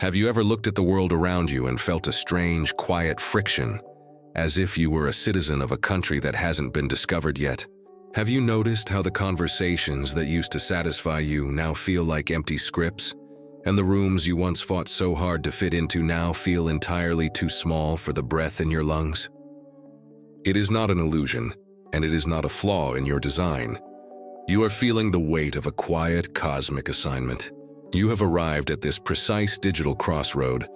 Have you ever looked at the world around you and felt a strange, quiet friction, as if you were a citizen of a country that hasn't been discovered yet? Have you noticed how the conversations that used to satisfy you now feel like empty scripts, and the rooms you once fought so hard to fit into now feel entirely too small for the breath in your lungs? It is not an illusion, and it is not a flaw in your design. You are feeling the weight of a quiet, cosmic assignment. You have arrived at this precise digital crossroad,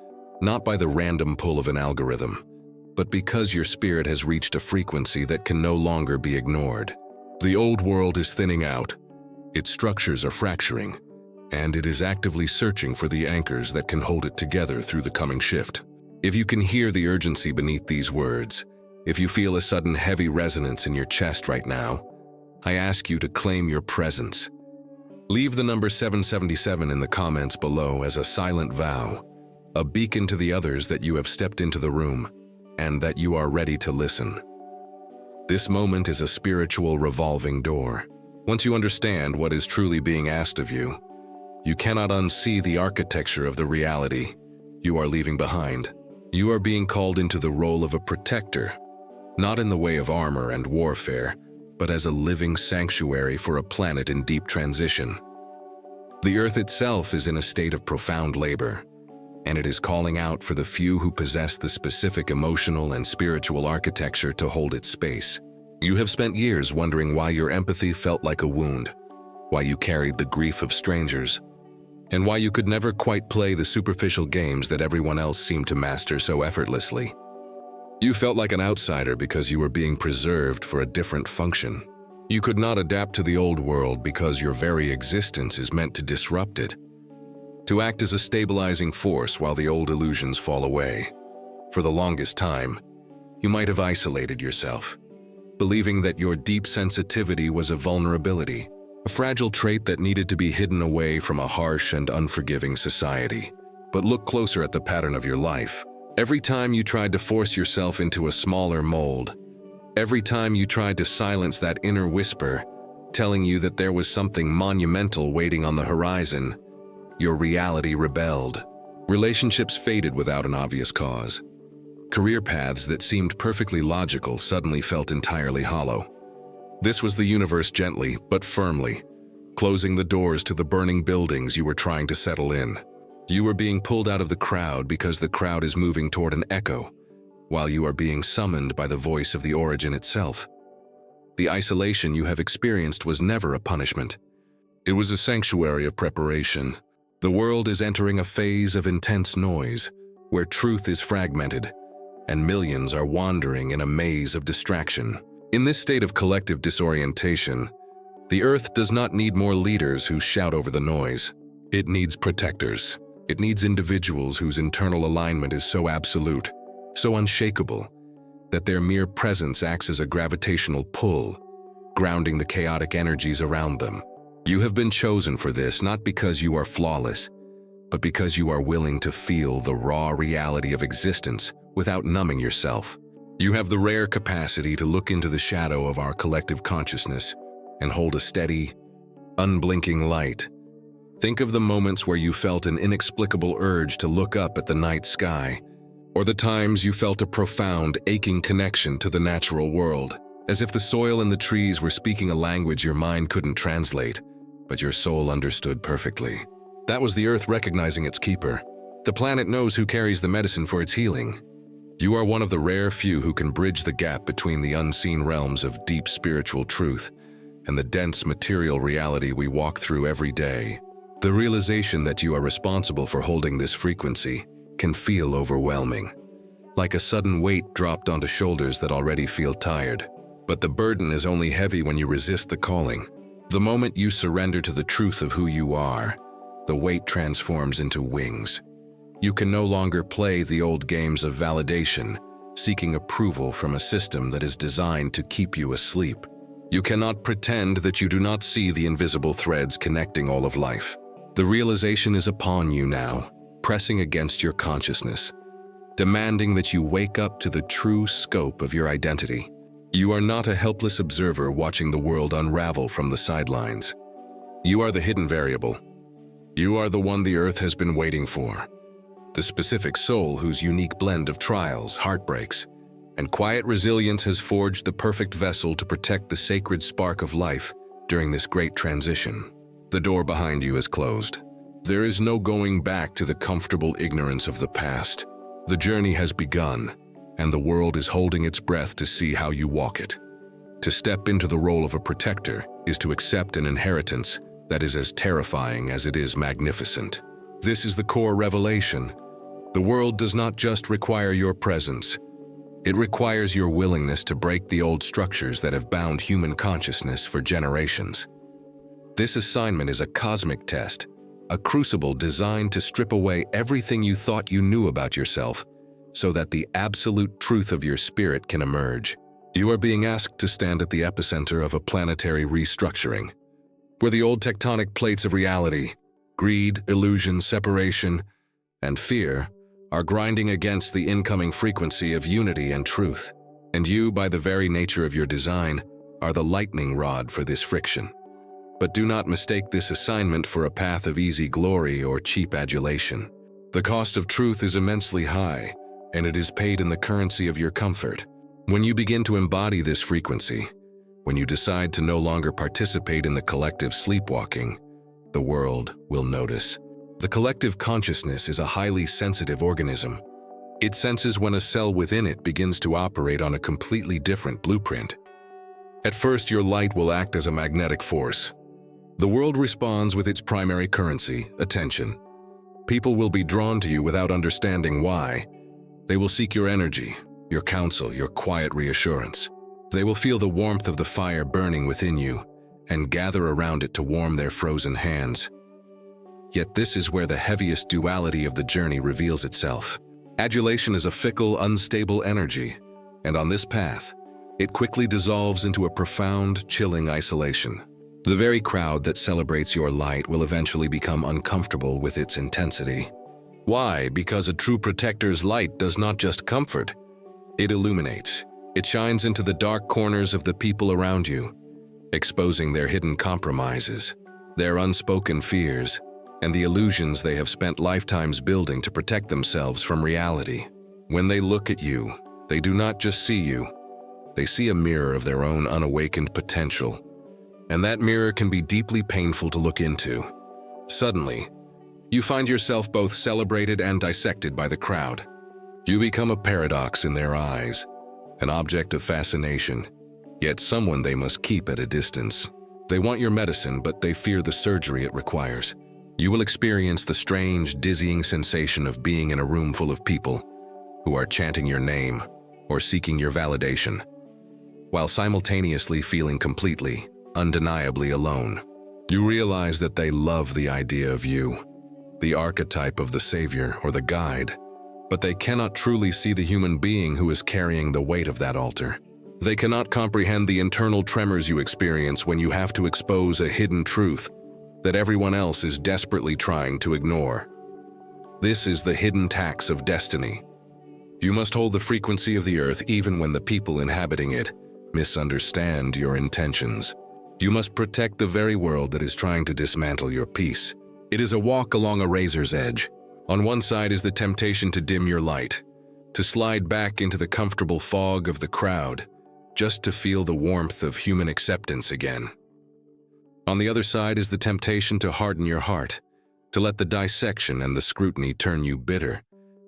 not by the random pull of an algorithm, but because your spirit has reached a frequency that can no longer be ignored. The old world is thinning out, its structures are fracturing, and it is actively searching for the anchors that can hold it together through the coming shift. If you can hear the urgency beneath these words, if you feel a sudden heavy resonance in your chest right now, I ask you to claim your presence. Leave the number 777 in the comments below as a silent vow, a beacon to the others that you have stepped into the room, and that you are ready to listen. This moment is a spiritual revolving door. Once you understand what is truly being asked of you, you cannot unsee the architecture of the reality you are leaving behind. You are being called into the role of a protector, not in the way of armor and warfare, but as a living sanctuary for a planet in deep transition. The Earth itself is in a state of profound labor, and it is calling out for the few who possess the specific emotional and spiritual architecture to hold its space. You have spent years wondering why your empathy felt like a wound, why you carried the grief of strangers, and why you could never quite play the superficial games that everyone else seemed to master so effortlessly. You felt like an outsider because you were being preserved for a different function. You could not adapt to the old world because your very existence is meant to disrupt it, to act as a stabilizing force while the old illusions fall away. For the longest time, you might have isolated yourself, believing that your deep sensitivity was a vulnerability, a fragile trait that needed to be hidden away from a harsh and unforgiving society. But look closer at the pattern of your life. Every time you tried to force yourself into a smaller mold, every time you tried to silence that inner whisper, telling you that there was something monumental waiting on the horizon, your reality rebelled. Relationships faded without an obvious cause. Career paths that seemed perfectly logical suddenly felt entirely hollow. This was the universe gently, but firmly, closing the doors to the burning buildings you were trying to settle in. You were being pulled out of the crowd because the crowd is moving toward an echo, while you are being summoned by the voice of the origin itself. The isolation you have experienced was never a punishment. It was a sanctuary of preparation. The world is entering a phase of intense noise, where truth is fragmented, and millions are wandering in a maze of distraction. In this state of collective disorientation, the Earth does not need more leaders who shout over the noise. It needs protectors. It needs individuals whose internal alignment is so absolute, so unshakable, that their mere presence acts as a gravitational pull, grounding the chaotic energies around them. You have been chosen for this not because you are flawless, but because you are willing to feel the raw reality of existence without numbing yourself. You have the rare capacity to look into the shadow of our collective consciousness and hold a steady, unblinking light. Think of the moments where you felt an inexplicable urge to look up at the night sky, or the times you felt a profound, aching connection to the natural world, as if the soil and the trees were speaking a language your mind couldn't translate, but your soul understood perfectly. That was the Earth recognizing its keeper. The planet knows who carries the medicine for its healing. You are one of the rare few who can bridge the gap between the unseen realms of deep spiritual truth and the dense material reality we walk through every day. The realization that you are responsible for holding this frequency can feel overwhelming, like a sudden weight dropped onto shoulders that already feel tired. But the burden is only heavy when you resist the calling. The moment you surrender to the truth of who you are, the weight transforms into wings. You can no longer play the old games of validation, seeking approval from a system that is designed to keep you asleep. You cannot pretend that you do not see the invisible threads connecting all of life. The realization is upon you now, pressing against your consciousness, demanding that you wake up to the true scope of your identity. You are not a helpless observer watching the world unravel from the sidelines. You are the hidden variable. You are the one the Earth has been waiting for. the specific soul whose unique blend of trials, heartbreaks, and quiet resilience has forged the perfect vessel to protect the sacred spark of life during this great transition. The door behind you is closed. There is no going back to the comfortable ignorance of the past. The journey has begun, and the world is holding its breath to see how you walk it. To step into the role of a protector is to accept an inheritance that is as terrifying as it is magnificent. This is the core revelation. The world does not just require your presence. It requires your willingness to break the old structures that have bound human consciousness for generations. This assignment is a cosmic test, a crucible designed to strip away everything you thought you knew about yourself, so that the absolute truth of your spirit can emerge. You are being asked to stand at the epicenter of a planetary restructuring, where the old tectonic plates of reality, greed, illusion, separation, and fear are grinding against the incoming frequency of unity and truth. And you, by the very nature of your design, are the lightning rod for this friction. But do not mistake this assignment for a path of easy glory or cheap adulation. The cost of truth is immensely high, and it is paid in the currency of your comfort. When you begin to embody this frequency, when you decide to no longer participate in the collective sleepwalking, the world will notice. The collective consciousness is a highly sensitive organism. It senses when a cell within it begins to operate on a completely different blueprint. At first, your light will act as a magnetic force. The world responds with its primary currency, attention. People will be drawn to you without understanding why. They will seek your energy, your counsel, your quiet reassurance. They will feel the warmth of the fire burning within you and gather around it to warm their frozen hands. Yet this is where the heaviest duality of the journey reveals itself. Adulation is a fickle, unstable energy, and on this path, it quickly dissolves into a profound, chilling isolation. The very crowd that celebrates your light will eventually become uncomfortable with its intensity. Why? Because a true protector's light does not just comfort, it illuminates. It shines into the dark corners of the people around you, exposing their hidden compromises, their unspoken fears, and the illusions they have spent lifetimes building to protect themselves from reality. When they look at you, they do not just see you, they see a mirror of their own unawakened potential. And that mirror can be deeply painful to look into. Suddenly, you find yourself both celebrated and dissected by the crowd. You become a paradox in their eyes, an object of fascination, yet someone they must keep at a distance. They want your medicine, but they fear the surgery it requires. You will experience the strange, dizzying sensation of being in a room full of people who are chanting your name or seeking your validation, while simultaneously feeling completely, undeniably alone. You realize that they love the idea of you, the archetype of the savior or the guide, but they cannot truly see the human being who is carrying the weight of that altar. They cannot comprehend the internal tremors you experience when you have to expose a hidden truth that everyone else is desperately trying to ignore. This is the hidden tax of destiny. You must hold the frequency of the earth even when the people inhabiting it misunderstand your intentions. You must protect the very world that is trying to dismantle your peace. It is a walk along a razor's edge. On one side is the temptation to dim your light, to slide back into the comfortable fog of the crowd, just to feel the warmth of human acceptance again. On the other side is the temptation to harden your heart, to let the dissection and the scrutiny turn you bitter,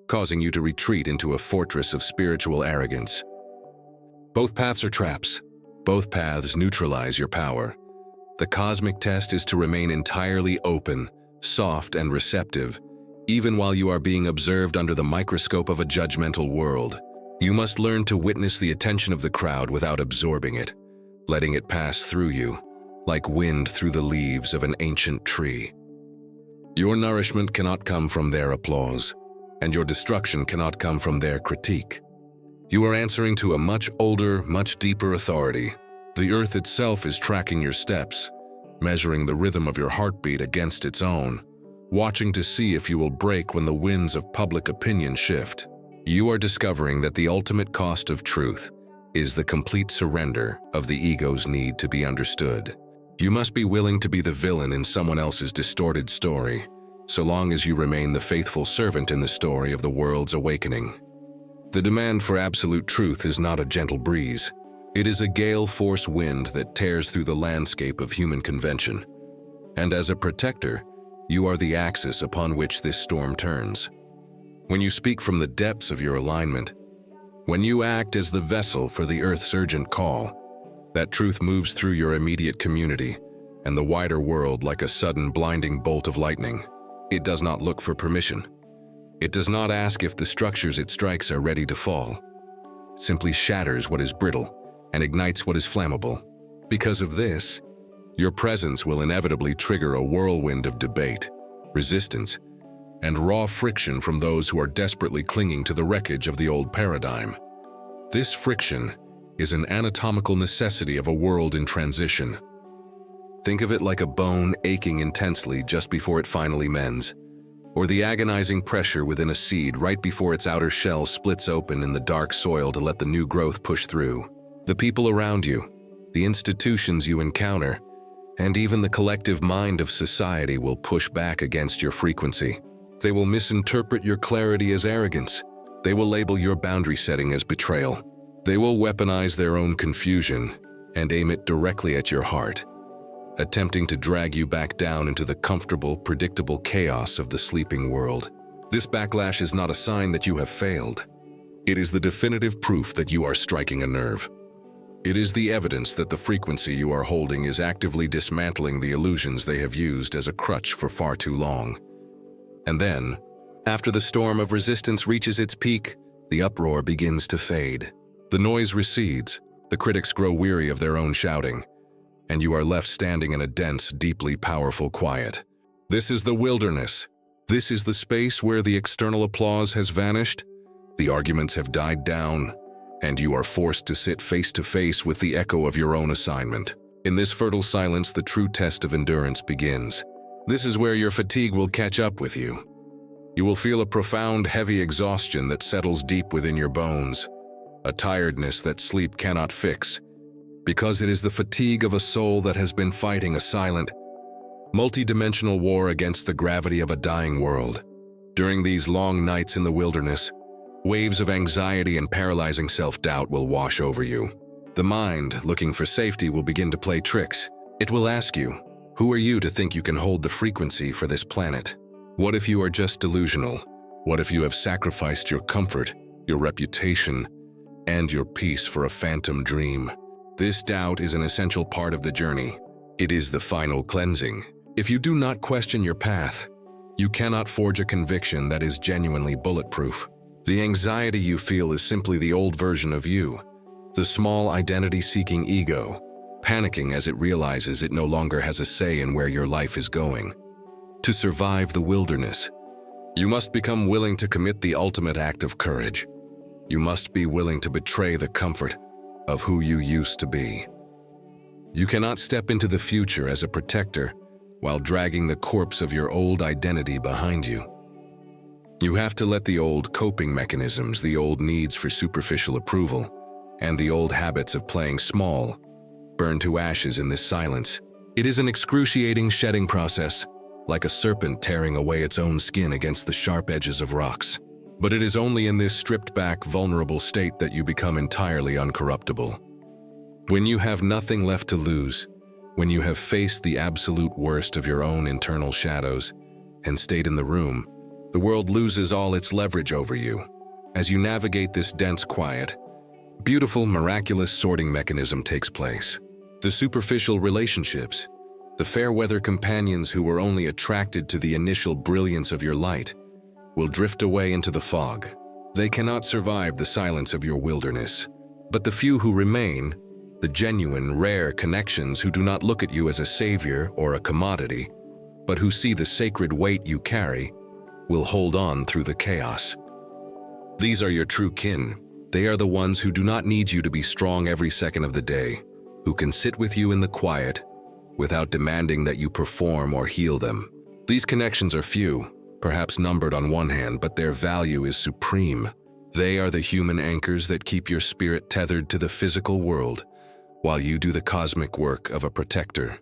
causing you to retreat into a fortress of spiritual arrogance. Both paths are traps. Both paths neutralize your power. The cosmic test is to remain entirely open, soft, and receptive, even while you are being observed under the microscope of a judgmental world. You must learn to witness the attention of the crowd without absorbing it, letting it pass through you, like wind through the leaves of an ancient tree. Your nourishment cannot come from their applause, and your destruction cannot come from their critique. You are answering to a much older, much deeper authority. The earth itself is tracking your steps, measuring the rhythm of your heartbeat against its own, watching to see if you will break when the winds of public opinion shift. You are discovering that the ultimate cost of truth is the complete surrender of the ego's need to be understood. You must be willing to be the villain in someone else's distorted story, so long as you remain the faithful servant in the story of the world's awakening. The demand for absolute truth is not a gentle breeze. It is a gale-force wind that tears through the landscape of human convention. And as a protector, you are the axis upon which this storm turns. When you speak from the depths of your alignment, when you act as the vessel for the Earth's urgent call, that truth moves through your immediate community and the wider world like a sudden blinding bolt of lightning. It does not look for permission. It does not ask if the structures it strikes are ready to fall. It simply shatters what is brittle and ignites what is flammable. Because of this, your presence will inevitably trigger a whirlwind of debate, resistance, and raw friction from those who are desperately clinging to the wreckage of the old paradigm. This friction is an anatomical necessity of a world in transition. Think of it like a bone aching intensely just before it finally mends, or the agonizing pressure within a seed right before its outer shell splits open in the dark soil to let the new growth push through. The people around you, the institutions you encounter, and even the collective mind of society will push back against your frequency. They will misinterpret your clarity as arrogance. They will label your boundary setting as betrayal. They will weaponize their own confusion and aim it directly at your heart, attempting to drag you back down into the comfortable, predictable chaos of the sleeping world. This backlash is not a sign that you have failed. It is the definitive proof that you are striking a nerve. It is the evidence that the frequency you are holding is actively dismantling the illusions they have used as a crutch for far too long. And then, after the storm of resistance reaches its peak, the uproar begins to fade. The noise recedes, the critics grow weary of their own shouting, and you are left standing in a dense, deeply powerful quiet. This is the wilderness. This is the space where the external applause has vanished, the arguments have died down, and you are forced to sit face to face with the echo of your own assignment. In this fertile silence, the true test of endurance begins. This is where your fatigue will catch up with you. You will feel a profound, heavy exhaustion that settles deep within your bones, a tiredness that sleep cannot fix, because it is the fatigue of a soul that has been fighting a silent, multi-dimensional war against the gravity of a dying world. During these long nights in the wilderness, waves of anxiety and paralyzing self-doubt will wash over you. The mind, looking for safety, will begin to play tricks. It will ask you, who are you to think you can hold the frequency for this planet? What if you are just delusional? What if you have sacrificed your comfort, your reputation, and your peace for a phantom dream? This doubt is an essential part of the journey. It is the final cleansing. If you do not question your path, you cannot forge a conviction that is genuinely bulletproof. The anxiety you feel is simply the old version of you, the small identity-seeking ego, panicking as it realizes it no longer has a say in where your life is going. To survive the wilderness, you must become willing to commit the ultimate act of courage. You must be willing to betray the comfort of who you used to be. You cannot step into the future as a protector while dragging the corpse of your old identity behind you. You have to let the old coping mechanisms, the old needs for superficial approval, and the old habits of playing small burn to ashes in this silence. It is an excruciating shedding process, like a serpent tearing away its own skin against the sharp edges of rocks. But it is only in this stripped-back, vulnerable state that you become entirely uncorruptible. When you have nothing left to lose, when you have faced the absolute worst of your own internal shadows and stayed in the room, the world loses all its leverage over you. As you navigate this dense quiet, beautiful, miraculous sorting mechanism takes place. The superficial relationships, the fair-weather companions who were only attracted to the initial brilliance of your light, will drift away into the fog. They cannot survive the silence of your wilderness. But the few who remain, the genuine, rare connections who do not look at you as a savior or a commodity, but who see the sacred weight you carry, will hold on through the chaos. These are your true kin. They are the ones who do not need you to be strong every second of the day, who can sit with you in the quiet without demanding that you perform or heal them. These connections are few, perhaps numbered on one hand, but their value is supreme. They are the human anchors that keep your spirit tethered to the physical world while you do the cosmic work of a protector.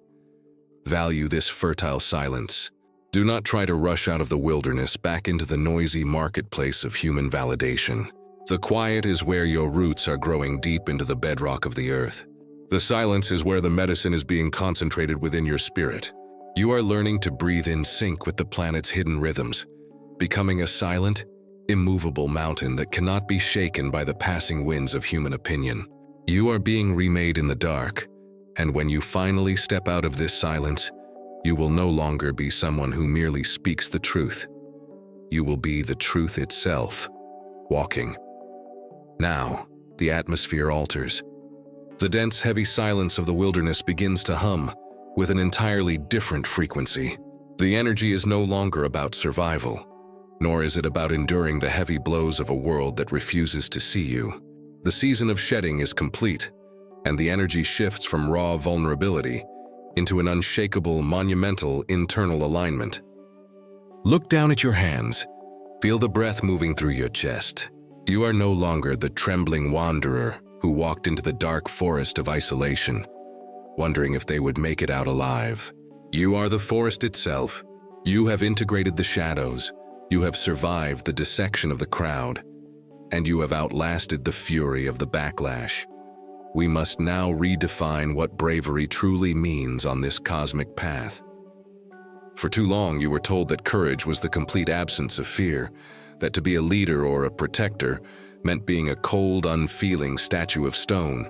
Value this fertile silence. Do not try to rush out of the wilderness back into the noisy marketplace of human validation. The quiet is where your roots are growing deep into the bedrock of the earth. The silence is where the medicine is being concentrated within your spirit. You are learning to breathe in sync with the planet's hidden rhythms, becoming a silent, immovable mountain that cannot be shaken by the passing winds of human opinion. You are being remade in the dark, and when you finally step out of this silence, you will no longer be someone who merely speaks the truth. You will be the truth itself, walking. Now, the atmosphere alters. The dense, heavy silence of the wilderness begins to hum with an entirely different frequency. The energy is no longer about survival, nor is it about enduring the heavy blows of a world that refuses to see you. The season of shedding is complete, and the energy shifts from raw vulnerability into an unshakable, monumental internal alignment. Look down at your hands. Feel the breath moving through your chest. You are no longer the trembling wanderer who walked into the dark forest of isolation, wondering if they would make it out alive. You are the forest itself. You have integrated the shadows. You have survived the dissection of the crowd, and you have outlasted the fury of the backlash. We must now redefine what bravery truly means on this cosmic path. For too long, you were told that courage was the complete absence of fear, that to be a leader or a protector meant being a cold, unfeeling statue of stone.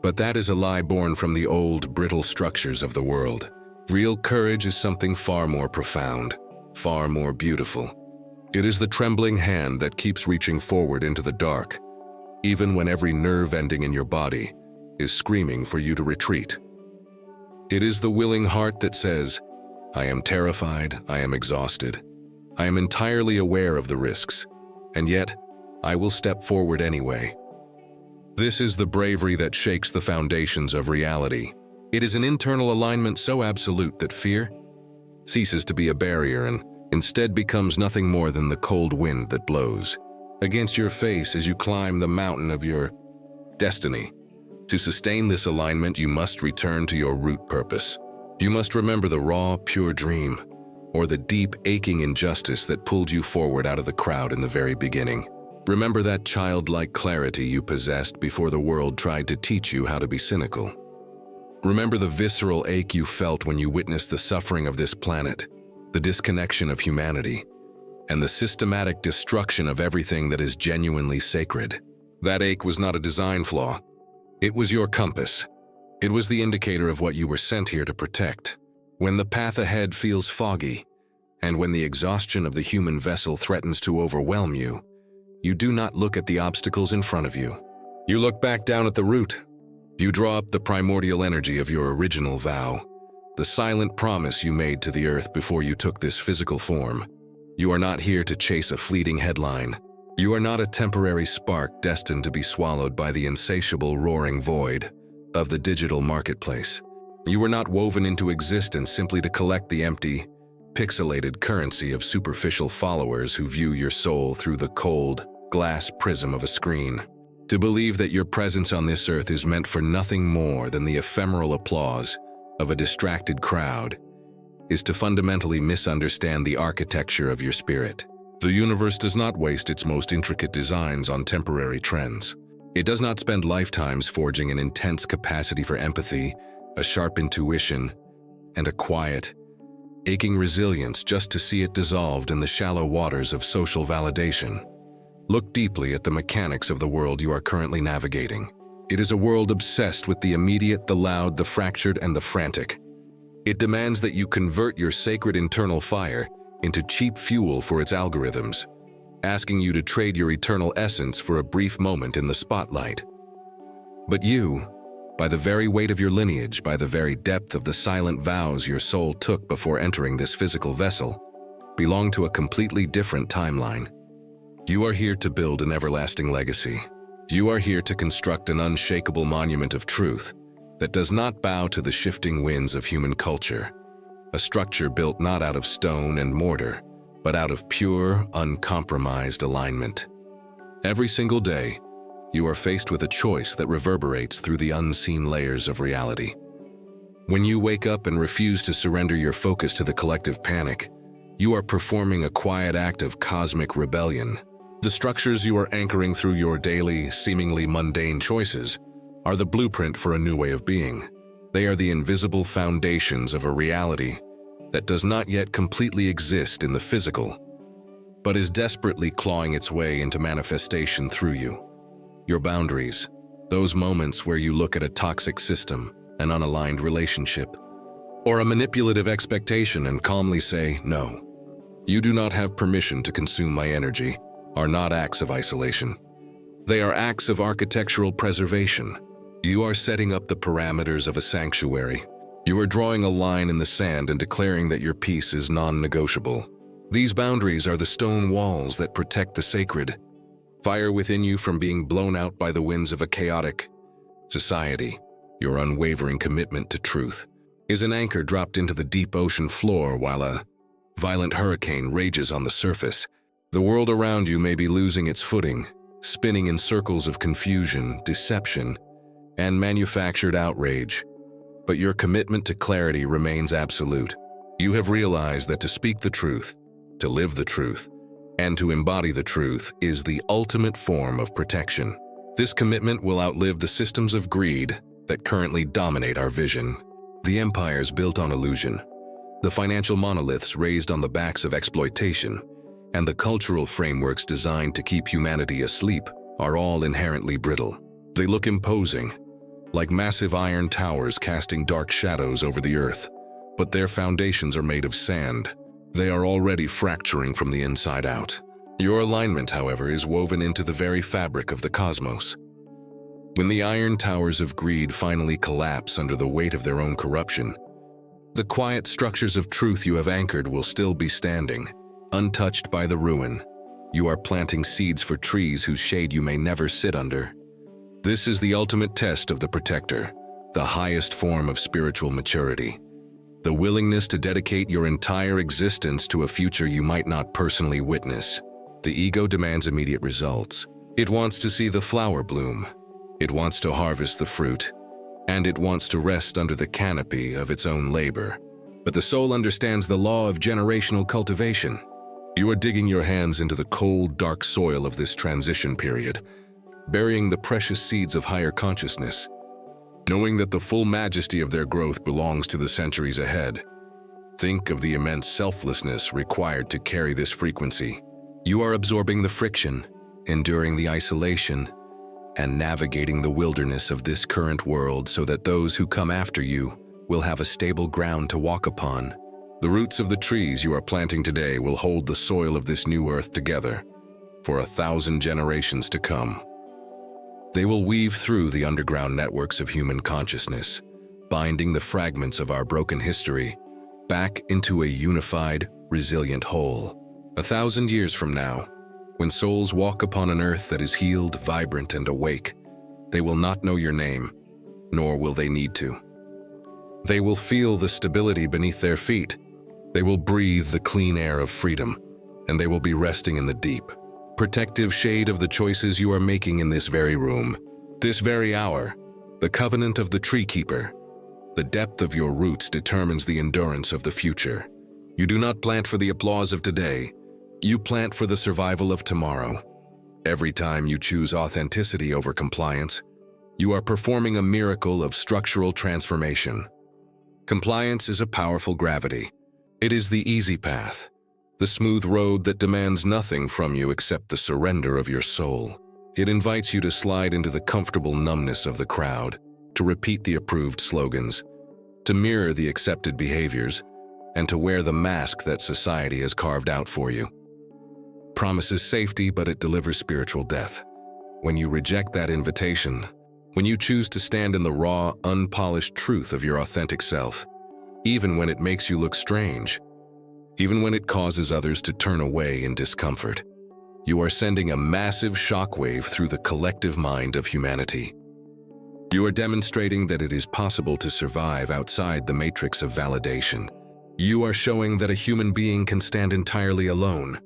But that is a lie born from the old, brittle structures of the world. Real courage is something far more profound, far more beautiful. It is the trembling hand that keeps reaching forward into the dark, even when every nerve ending in your body is screaming for you to retreat. It is the willing heart that says, I am terrified, I am exhausted, I am entirely aware of the risks, and yet I will step forward anyway. This is the bravery that shakes the foundations of reality. It is an internal alignment so absolute that fear ceases to be a barrier and instead becomes nothing more than the cold wind that blows against your face as you climb the mountain of your destiny. To sustain this alignment, you must return to your root purpose. You must remember the raw, pure dream, or the deep, aching injustice that pulled you forward out of the crowd in the very beginning. Remember that childlike clarity you possessed before the world tried to teach you how to be cynical. Remember the visceral ache you felt when you witnessed the suffering of this planet, the disconnection of humanity, and the systematic destruction of everything that is genuinely sacred. That ache was not a design flaw. It was your compass. It was the indicator of what you were sent here to protect. When the path ahead feels foggy, and when the exhaustion of the human vessel threatens to overwhelm you, you do not look at the obstacles in front of you. You look back down at the root. You draw up the primordial energy of your original vow, the silent promise you made to the earth before you took this physical form. You are not here to chase a fleeting headline. You are not a temporary spark destined to be swallowed by the insatiable roaring void of the digital marketplace. You were not woven into existence simply to collect the empty, pixelated currency of superficial followers who view your soul through the cold, glass prism of a screen. To believe that your presence on this earth is meant for nothing more than the ephemeral applause of a distracted crowd is to fundamentally misunderstand the architecture of your spirit. The universe does not waste its most intricate designs on temporary trends. It does not spend lifetimes forging an intense capacity for empathy, a sharp intuition, and a quiet, aching resilience just to see it dissolved in the shallow waters of social validation. Look deeply at the mechanics of the world you are currently navigating. It is a world obsessed with the immediate, the loud, the fractured, and the frantic. It demands that you convert your sacred internal fire into cheap fuel for its algorithms, asking you to trade your eternal essence for a brief moment in the spotlight. But you, by the very weight of your lineage, by the very depth of the silent vows your soul took before entering this physical vessel, belong to a completely different timeline. You are here to build an everlasting legacy. You are here to construct an unshakable monument of truth that does not bow to the shifting winds of human culture, a structure built not out of stone and mortar, but out of pure, uncompromised alignment. Every single day, you are faced with a choice that reverberates through the unseen layers of reality. When you wake up and refuse to surrender your focus to the collective panic, you are performing a quiet act of cosmic rebellion. The structures you are anchoring through your daily, seemingly mundane choices are the blueprint for a new way of being. They are the invisible foundations of a reality that does not yet completely exist in the physical, but is desperately clawing its way into manifestation through you. Your boundaries, those moments where you look at a toxic system, an unaligned relationship, or a manipulative expectation and calmly say, "No, you do not have permission to consume my energy," are not acts of isolation. They are acts of architectural preservation. You are setting up the parameters of a sanctuary. You are drawing a line in the sand and declaring that your peace is non-negotiable. These boundaries are the stone walls that protect the sacred. Fire within you from being blown out by the winds of a chaotic society. Your unwavering commitment to truth is an anchor dropped into the deep ocean floor while a violent hurricane rages on the surface. The world around you may be losing its footing, spinning in circles of confusion, deception, and manufactured outrage. But your commitment to clarity remains absolute. You have realized that to speak the truth, to live the truth, and to embody the truth is the ultimate form of protection. This commitment will outlive the systems of greed that currently dominate our vision. The empires built on illusion, the financial monoliths raised on the backs of exploitation, and the cultural frameworks designed to keep humanity asleep are all inherently brittle. They look imposing, like massive iron towers casting dark shadows over the earth, but their foundations are made of sand. They are already fracturing from the inside out. Your alignment, however, is woven into the very fabric of the cosmos. When the iron towers of greed finally collapse under the weight of their own corruption, the quiet structures of truth you have anchored will still be standing, untouched by the ruin. You are planting seeds for trees whose shade you may never sit under. This is the ultimate test of the protector, the highest form of spiritual maturity. The willingness to dedicate your entire existence to a future you might not personally witness. The ego demands immediate results. It wants to see the flower bloom. It wants to harvest the fruit. And it wants to rest under the canopy of its own labor. But the soul understands the law of generational cultivation. You are digging your hands into the cold, dark soil of this transition period, burying the precious seeds of higher consciousness, knowing that the full majesty of their growth belongs to the centuries ahead. Think of the immense selflessness required to carry this frequency. You are absorbing the friction, enduring the isolation, and navigating the wilderness of this current world so that those who come after you will have a stable ground to walk upon. The roots of the trees you are planting today will hold the soil of this new earth together for 1,000 generations to come. They will weave through the underground networks of human consciousness, binding the fragments of our broken history back into a unified, resilient whole. 1,000 years from now, when souls walk upon an earth that is healed, vibrant, and awake, they will not know your name, nor will they need to. They will feel the stability beneath their feet. They will breathe the clean air of freedom, and they will be resting in the deep, protective shade of the choices you are making in this very room, this very hour. The covenant of the tree keeper. The depth of your roots determines the endurance of the future. You do not plant for the applause of today. You plant for the survival of tomorrow. Every time you choose authenticity over compliance, you are performing a miracle of structural transformation. Compliance is a powerful gravity. It is the easy path, the smooth road that demands nothing from you except the surrender of your soul. It invites you to slide into the comfortable numbness of the crowd, to repeat the approved slogans, to mirror the accepted behaviors, and to wear the mask that society has carved out for you. Promises safety, but it delivers spiritual death. When you reject that invitation, when you choose to stand in the raw, unpolished truth of your authentic self, even when it makes you look strange, even when it causes others to turn away in discomfort, you are sending a massive shockwave through the collective mind of humanity. You are demonstrating that it is possible to survive outside the matrix of validation. You are showing that a human being can stand entirely alone,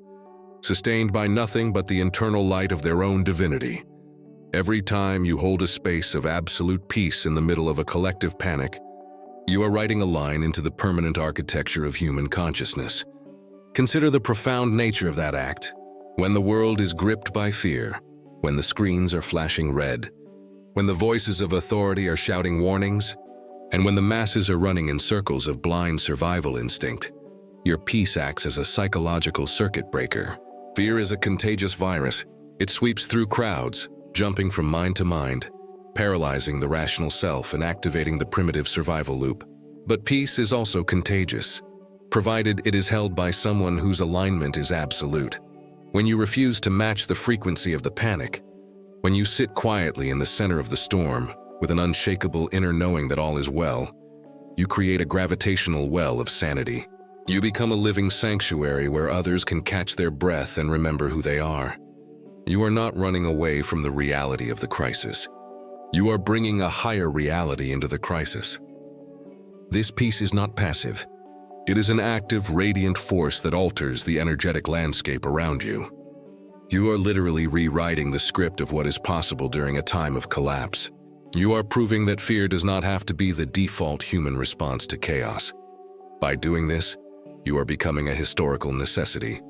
sustained by nothing but the internal light of their own divinity. Every time you hold a space of absolute peace in the middle of a collective panic, You are writing a line into the permanent architecture of human consciousness. Consider the profound nature of that act. When the world is gripped by fear, when the screens are flashing red, when the voices of authority are shouting warnings, and when the masses are running in circles of blind survival instinct, your peace acts as a psychological circuit breaker. Fear is a contagious virus. It sweeps through crowds, jumping from mind to mind, paralyzing the rational self and activating the primitive survival loop. But peace is also contagious, provided it is held by someone whose alignment is absolute. When you refuse to match the frequency of the panic, when you sit quietly in the center of the storm, with an unshakable inner knowing that all is well, you create a gravitational well of sanity. You become a living sanctuary where others can catch their breath and remember who they are. You are not running away from the reality of the crisis. You are bringing a higher reality into the crisis. This peace is not passive. It is an active, radiant force that alters the energetic landscape around you. You are literally rewriting the script of what is possible during a time of collapse. You are proving that fear does not have to be the default human response to chaos. By doing this, you are becoming a historical necessity.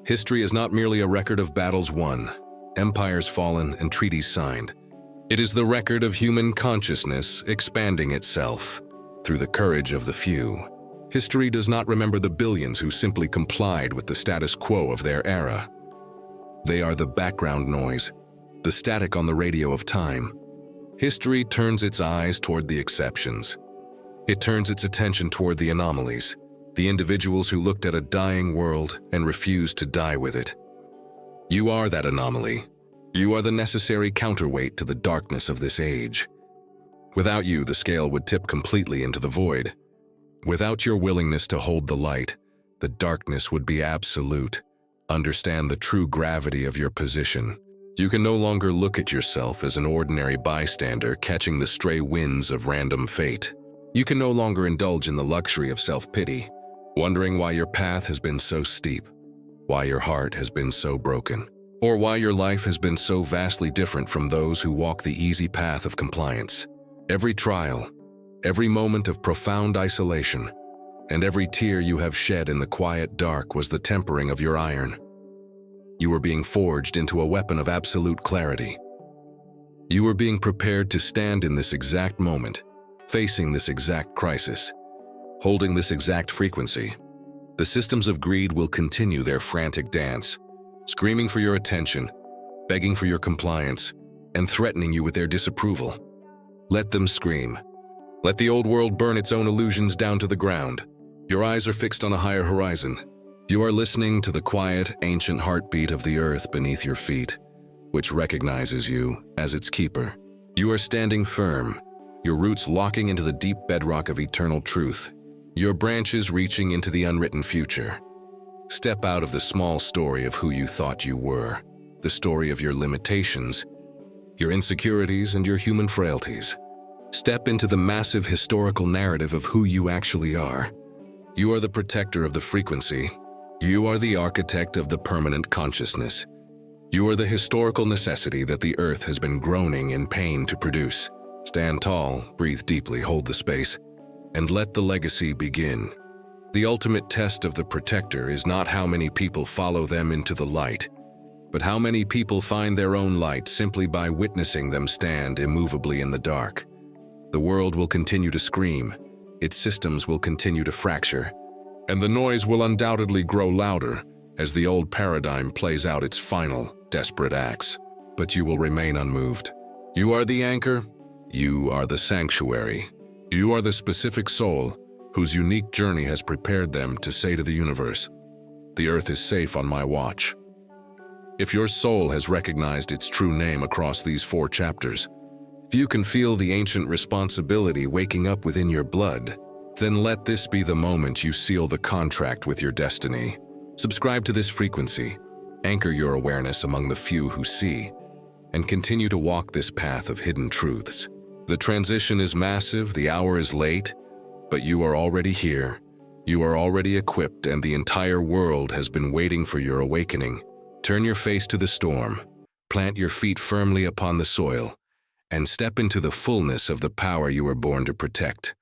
History is not merely a record of battles won, empires fallen, and treaties signed. It is the record of human consciousness expanding itself through the courage of the few. History does not remember the billions who simply complied with the status quo of their era. They are the background noise, the static on the radio of time. History turns its eyes toward the exceptions. It turns its attention toward the anomalies, the individuals who looked at a dying world and refused to die with it. You are that anomaly. You are the necessary counterweight to the darkness of this age. Without you, the scale would tip completely into the void. Without your willingness to hold the light, the darkness would be absolute. Understand the true gravity of your position. You can no longer look at yourself as an ordinary bystander catching the stray winds of random fate. You can no longer indulge in the luxury of self-pity, wondering why your path has been so steep, why your heart has been so broken, or why your life has been so vastly different from those who walk the easy path of compliance. Every trial, every moment of profound isolation, and every tear you have shed in the quiet dark was the tempering of your iron. You were being forged into a weapon of absolute clarity. You were being prepared to stand in this exact moment, facing this exact crisis, holding this exact frequency. The systems of greed will continue their frantic dance, screaming for your attention, begging for your compliance, and threatening you with their disapproval. Let them scream. Let the old world burn its own illusions down to the ground. Your eyes are fixed on a higher horizon. You are listening to the quiet, ancient heartbeat of the earth beneath your feet, which recognizes you as its keeper. You are standing firm, your roots locking into the deep bedrock of eternal truth, your branches reaching into the unwritten future. Step out of the small story of who you thought you were, the story of your limitations, your insecurities, and your human frailties. Step into the massive historical narrative of who you actually are. You are the protector of the frequency. You are the architect of the permanent consciousness. You are the historical necessity that the earth has been groaning in pain to produce. Stand tall, breathe deeply, hold the space, and let the legacy begin. The ultimate test of the protector is not how many people follow them into the light, but how many people find their own light simply by witnessing them stand immovably in the dark. The world will continue to scream, its systems will continue to fracture, and the noise will undoubtedly grow louder as the old paradigm plays out its final, desperate acts. But you will remain unmoved. You are the anchor. You are the sanctuary. You are the specific soul whose unique journey has prepared them to say to the universe, "The earth is safe on my watch." If your soul has recognized its true name across these 4 chapters, if you can feel the ancient responsibility waking up within your blood, then let this be the moment you seal the contract with your destiny. Subscribe to this frequency, anchor your awareness among the few who see, and continue to walk this path of hidden truths. The transition is massive, the hour is late, but you are already here. You are already equipped, and the entire world has been waiting for your awakening. Turn your face to the storm, plant your feet firmly upon the soil, and step into the fullness of the power you were born to protect.